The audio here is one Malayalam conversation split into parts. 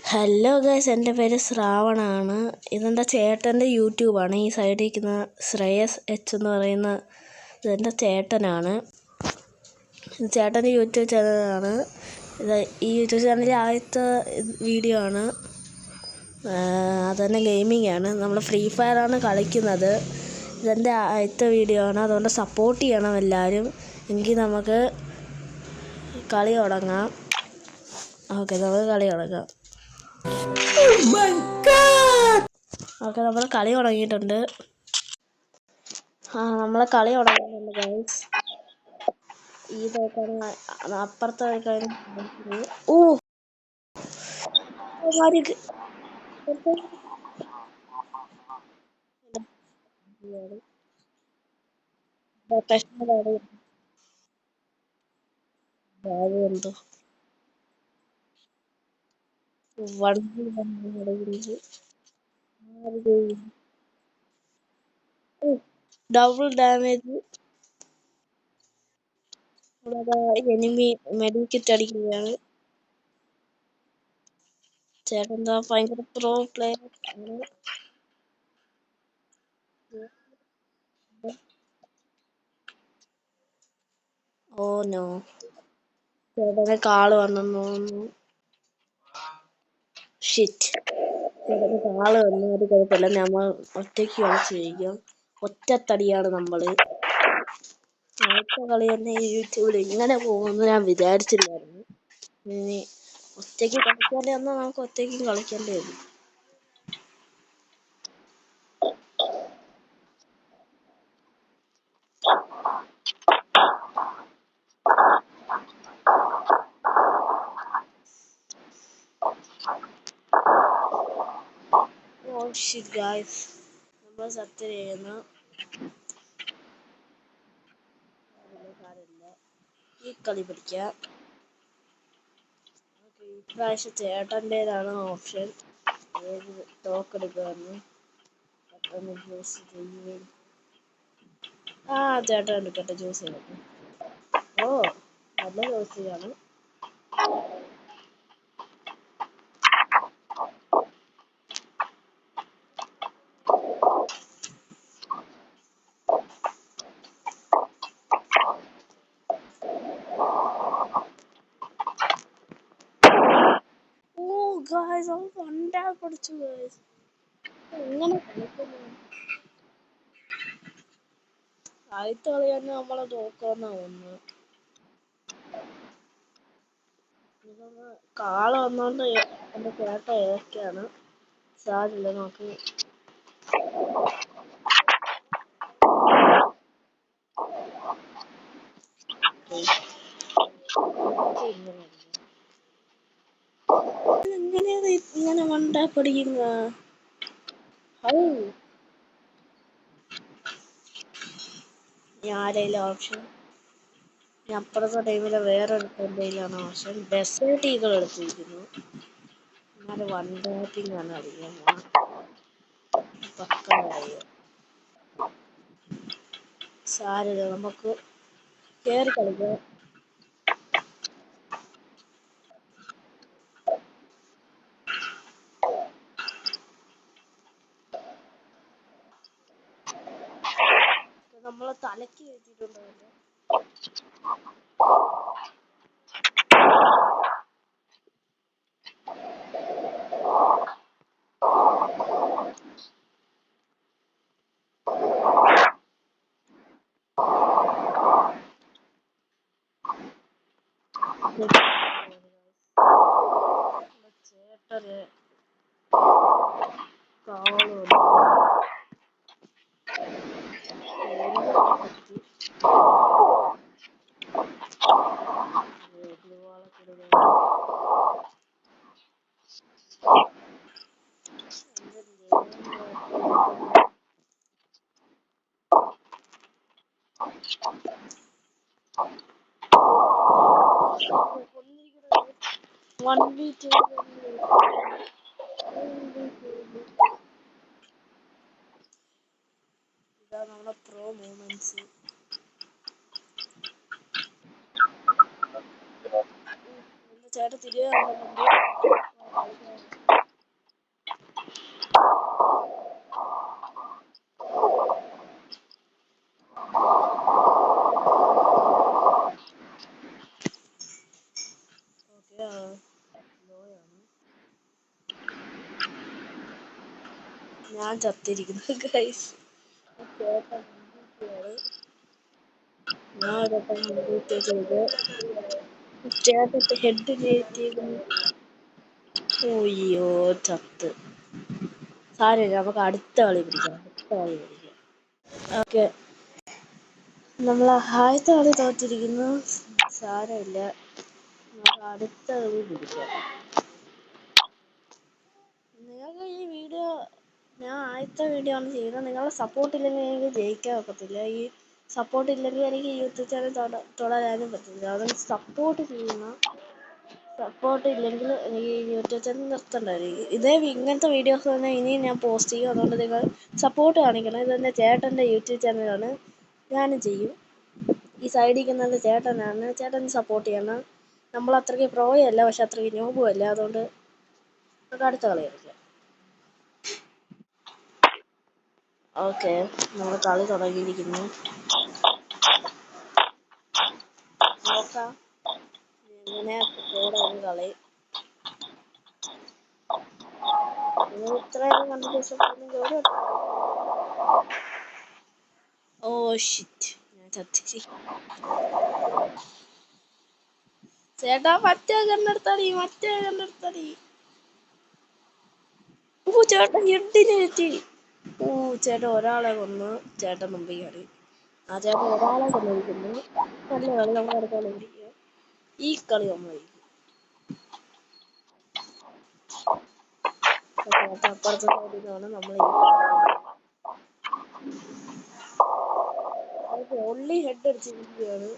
ഹലോ ഗൈസ്, എൻ്റെ പേര് ശ്രാവണാണ്. ഇതെൻ്റെ ചേട്ടൻ്റെ യൂട്യൂബാണ്. ഈ സൈഡിൽ ഇരിക്കുന്ന ശ്രേയസ് എച്ച് എന്ന് പറയുന്ന ഇതെൻ്റെ ചേട്ടനാണ്. ചേട്ടൻ്റെ യൂട്യൂബ് ചാനലാണ് ഇത്. ഈ യൂട്യൂബ് ചാനലിൽ ആദ്യത്തെ വീഡിയോ ആണ്. അതുതന്നെ ഗെയിമിംഗ് ആണ്. നമ്മൾ ഫ്രീ ഫയറാണ് കളിക്കുന്നത്. ഇതെൻ്റെ ആദ്യത്തെ വീഡിയോ ആണ്. അതുകൊണ്ട് സപ്പോർട്ട് ചെയ്യണം എല്ലാവരും. എങ്കിൽ നമുക്ക് കളി തുടങ്ങാം. ഓക്കെ, നമുക്ക് കളി തുടങ്ങാം. ഓക്കെ, നമ്മൾ കളി തുടങ്ങിയിട്ടുണ്ട്. നമ്മളെ കളി തുടങ്ങിയിട്ടുണ്ട് ഗൈസ്. ഈ തോക്കാണ് അപ്പുറത്തെ തോക്കാണ്. എന്തോ ഡബിൾ ഡാമേജ്. എനിമി മെഡിക്കിറ്റ് അടിക്കുകയാണ്. ചേട്ടൻ ഭയങ്കര പ്രോ പ്ലെയർ ആണ്. ഓ നോ, ചേട്ടന് കാള് വന്നെന്ന് തോന്നുന്നു. ഷിറ്റ്, ചേട്ടന് കാള് വന്നു. അത് കുഴപ്പമില്ല, നമ്മൾ ഒറ്റയ്ക്ക് കളിച്ചിരിക്കും. ഒറ്റത്തടിയാണ് നമ്മള്. ആദ്യത്തെ കളി തന്നെ ഈ യൂട്യൂബിൽ ഇങ്ങനെ പോകുമെന്ന് ഞാൻ വിചാരിച്ചില്ലായിരുന്നു. ഇനി ഒറ്റയ്ക്ക് കളിക്കേണ്ടി വന്നാൽ നമുക്ക് ഒറ്റയ്ക്ക് കളിക്കേണ്ടി വരും. Oh shit guys, നമ്മൾ സത്യം ചെയ്യുന്നു. ഈ കളി പഠിക്കാം. ഇപ്രാവശ്യം ചേട്ടൻ്റെതാണ് ഓപ്ഷൻ. ഏത് തോക്കെടുക്കാന്ന് പെട്ടെന്ന് ജ്യൂസ് ചെയ്യുകയും. ചേട്ടൻ എടുക്കട്ടെ, ജ്യൂസ് ചെയ്യട്ടെ. ഓ, നല്ല ജ്യൂസ് ചെയ്യാണ്. ഗായ്സ്, അവൻ കണ്ടാ പഠിച്ചു ഗായ്സ്. എങ്ങനെ കളിക്കുന്നു? ആദ്യത്തെ കളി തന്നെ നമ്മളെ തോക്കാന്നാ തോന്നുന്നു. കാള വന്നോണ്ട് എന്റെ ചേട്ട ഏതൊക്കെയാണ് സാരില്ല. നോക്ക്, എങ്ങനെയാണ് ഇങ്ങനെ മണ്ട പഠിക്കുന്ന? ആരെങ്കിലും ഓപ്ഷൻ അപ്പുറത്തെ ടൈമിലെ വേറെ എന്തെങ്കിലും ഓപ്ഷൻ ഡെസേർട്ട് ഈഗിൾ എടുത്തിരിക്കുന്നു. എന്നാലും വൺ ടാപ്പിംഗ് ആണ് അറിയാൻ പക്കായ. സാരില്ല, നമുക്ക് കേറി കളിക്കാം. നമ്മളെ തലക്ക് കയറ്റിട്ടുണ്ടല്ലോ. ചേട്ടന് കാള് ഇതാ നമ്മളെ പ്രോ മൂവ്മെന്റ്സ്. ചേട്ടൻ തിരികെ വന്നിട്ടുണ്ട്. ഞാൻ ചത്തിരിക്കുന്നു ഗൈസ്. ഞാൻ ഒരു വട്ടം കംപ്ലീറ്റ് ചെയ്ത് ചേട്ടത്തെ ഹെഡ് കയറ്റിയിരുന്നു. ഓയ്യോ ചത്ത്. സാരമില്ല, നമുക്ക് അടുത്ത കളി പിടിക്കാം. ഓക്കെ, നമ്മൾ ആദ്യത്തെ കളി തോറ്റിരിക്കുന്നു. സാരമില്ല, നമുക്ക് അടുത്ത കളി പിടിക്കാം. നിങ്ങൾക്ക് ഈ വീഡിയോ, ഞാൻ ആദ്യത്തെ വീഡിയോ ആണ് ചെയ്യുന്നത്. നിങ്ങളുടെ സപ്പോർട്ട് ഇല്ലെങ്കിൽ എനിക്ക് ജയിക്കാൻ ഒക്കത്തില്ല. ഈ സപ്പോർട്ട് ഇല്ലെങ്കിൽ എനിക്ക് യൂട്യൂബ് ചാനൽ തുടരാനും പറ്റില്ല. അതുകൊണ്ട് സപ്പോർട്ട് ചെയ്യണം. സപ്പോർട്ട് ഇല്ലെങ്കിൽ എനിക്ക് യൂട്യൂബ് ചാനൽ നിർത്തണ്ടായിരിക്കും. ഇങ്ങനത്തെ വീഡിയോസ് തന്നെ ഇനിയും ഞാൻ പോസ്റ്റ് ചെയ്യും. അതുകൊണ്ട് നിങ്ങൾ സപ്പോർട്ട് കാണിക്കണം. ഇതെൻ്റെ ചേട്ടൻ്റെ യൂട്യൂബ് ചാനലാണ്, ഞാനും ചെയ്യും. ഈ സൈഡിൽ ഇരിക്കുന്നത് ചേട്ടനാണ്. ചേട്ടൻ സപ്പോർട്ട് ചെയ്യണം. നമ്മൾ അത്രയ്ക്ക് പ്രോയല്ല, പക്ഷെ അത്രയ്ക്ക് ന്യൂബും അല്ല. അതുകൊണ്ട് നമുക്ക് അടുത്ത കളി കളിക്കാം. ഓക്കെ, നമ്മൾ കളി തുടങ്ങിയിരിക്കുന്നു. നോക്കാം എങ്ങനെ പോടാണ് കളി. നിങ്ങൾ ഇത്രയും കണ്ടിട്ട് ഇഷ്ടപ്പെടുന്നെങ്കിൽ ഒരു ഓ ഷിറ്റ്, ഞാൻ ചത്തി. ചേട്ടാ മറ്റേ കണ്ടെടുത്തടി. ഓ ചേട്ടൻ ഹെഡിന് തെറ്റി. ഓ ചേട്ടൻ ഒരാളെ കൊന്നു. ചേട്ടൻ മുമ്പിൽ കയറി. ആ ചേട്ടൻ ഒരാളെ കൊന്നിരിക്കുന്നു. നല്ല കളി, നമ്മൾ അടുത്ത കളി പിടിക്കുക. ഈ കളി നമ്മൾ ചേട്ടൻ അപ്പുറത്തെ സൈഡിൽ നിന്നാണ് നമ്മൾ ഓൺലി ഹെഡ് അടിച്ചിരിക്കുകയാണ്.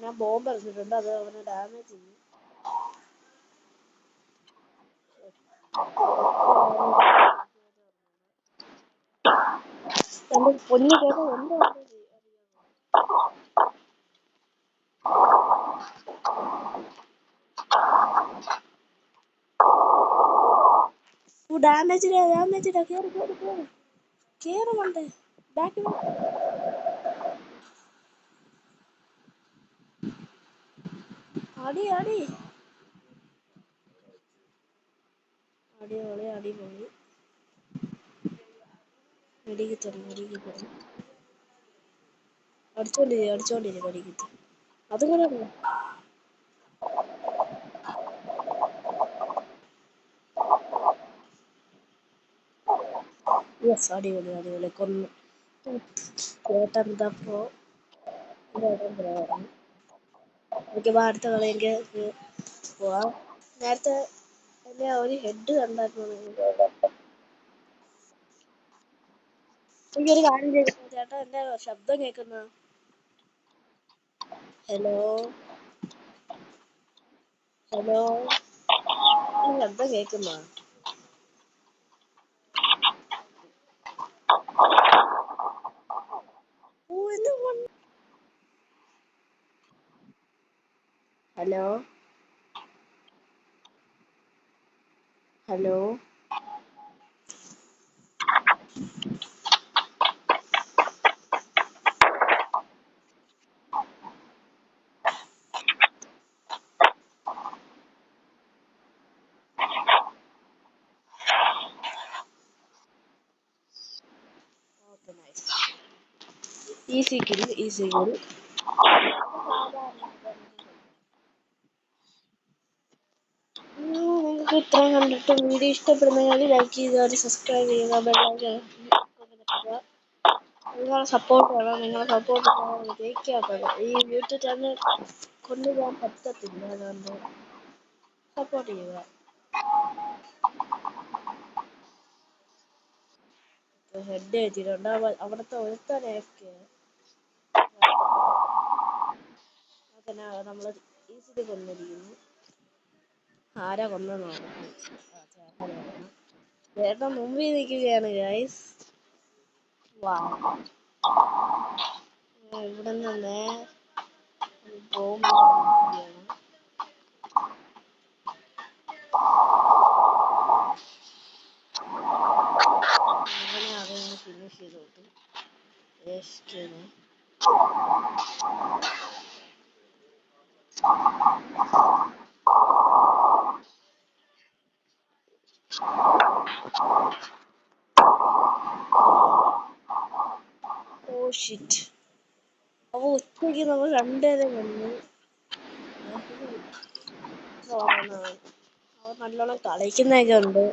ഞാൻ ബോംബ് എറിഞ്ഞിട്ടുണ്ട്, അത് അവനെ ഡാമേജ് ചെയ്യും. എന്റെ പൊന്നു ചേട്ടൻ എന്താ ഡാമേജ് കേറുന്നുണ്ട്. ബാക്കി അടി അടിപൊളി. അടിച്ചോണ്ടിരി അടിക്കിട്ട്. അതുപോലെ യെസ്, അടിപൊളി കൊന്നു. ചേട്ടൻ എന്താ പ്രോ. എനിക്ക് അടുത്ത കളിയെങ്കിൽ പോവാം. നേരത്തെ എന്റെ ഒരു ഹെഡ് കണ്ടായിരുന്നു. എനിക്കൊരു കാര്യം ചെയ്തു ചേട്ടാ, എന്റെ ശബ്ദം കേൾക്കുന്ന. ഹലോ ശബ്ദം കേൾക്കുന്ന. Hello easy kill. നിങ്ങൾക്ക് ഇത്രയും കണ്ടിട്ട് വീഡിയോ ഇഷ്ടപ്പെടുന്നെങ്കിൽ ലൈക്ക് ചെയ്യുക, സബ്സ്ക്രൈബ് ചെയ്യുക, നിങ്ങളെ സപ്പോർട്ട് വേണം. നിങ്ങളെ സപ്പോർട്ട് ജയിക്കാത്തത് ഈ യൂട്യൂബ് ചാനൽ കൊണ്ടുപോകാൻ പറ്റത്തില്ല. അതുകൊണ്ട് സപ്പോർട്ട് ചെയ്യുക. ഹെഡ് എഴുതിയിട്ടുണ്ട്. അവിടുത്തെ ഒരുത്തനെയൊക്കെ നമ്മൾ ഈസിലി കൊന്നിരിക്കുന്നു. ആരാ കൊന്നെന്ന് ചേട്ടൻ മുമ്പിൽ നിൽക്കുകയാണ് ഗൈസ്. ഇവിടെ നിന്ന് ബോംബ് ഫിനിഷ് ചെയ്തോട്ട്. Excuse Oh shit. അവ ഉച്ചയ്ക്ക് നമ്മൾ രണ്ടുപേരെ വന്നു. അവർ നല്ലോണം കളിക്കുന്നൊക്കെ ഉണ്ട്.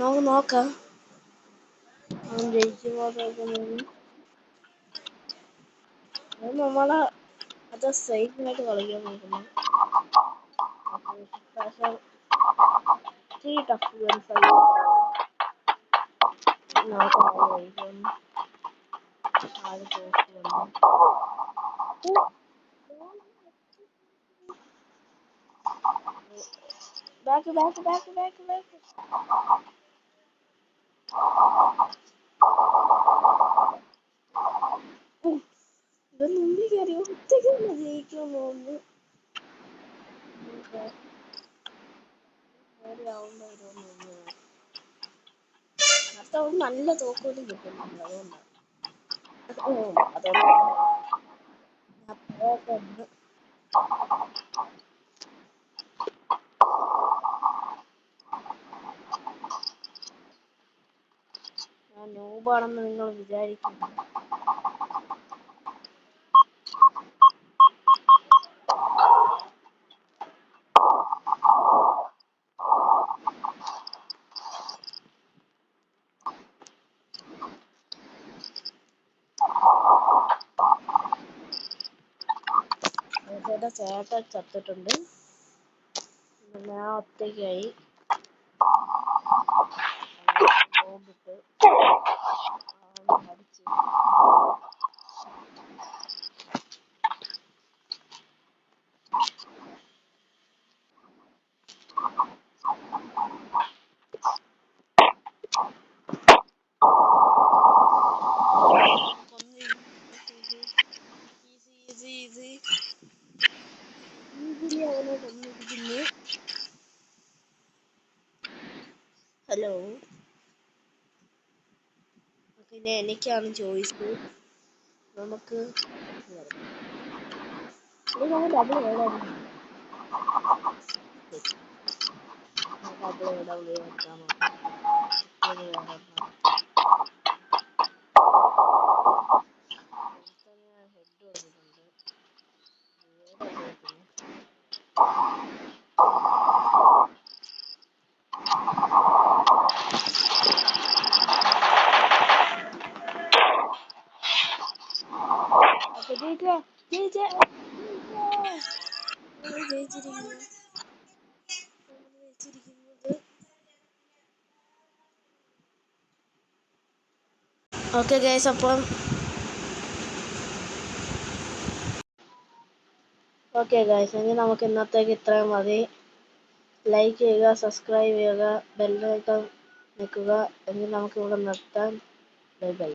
നമുക്ക് നോക്കാം അവൻ ജയിക്കുമോ തോന്നുന്നു. അത് നമ്മളെ അത് സേഫായിട്ട് കളിക്കാൻ നോക്കുന്നു. പക്ഷേ tough back back back back back ഇവൻ മുമ്പിൽ കയറി ഒറ്റയ്ക്ക് ജയിക്കുമെന്ന് തോന്നുന്നു. അവൻ നല്ല തോക്കോലും കിട്ടുന്നുണ്ട്. അതുകൊണ്ട് ഞാൻ നോബാണെന്ന് നിങ്ങൾ വിചാരിക്കുന്നു. ചേട്ടൻ ചത്തിട്ടുണ്ട്. ഞാൻ ഒറ്റയ്ക്കായി. ബോംബിട്ട് അടിച്ചു. ഹലോ, പിന്നെ എനിക്കാണ് ചോയ്സ്. നമുക്ക് ഓക്കെ ഗൈസ്, അപ്പം എങ്കിൽ നമുക്ക് ഇന്നത്തേക്ക് ഇത്രയും മതി. ലൈക്ക് ചെയ്യുക, സബ്സ്ക്രൈബ് ചെയ്യുക, ബെല്ലൈക്കൺ നിൽക്കുക. എങ്കിൽ നമുക്ക് ഇവിടെ നിർത്താം. Bye bye.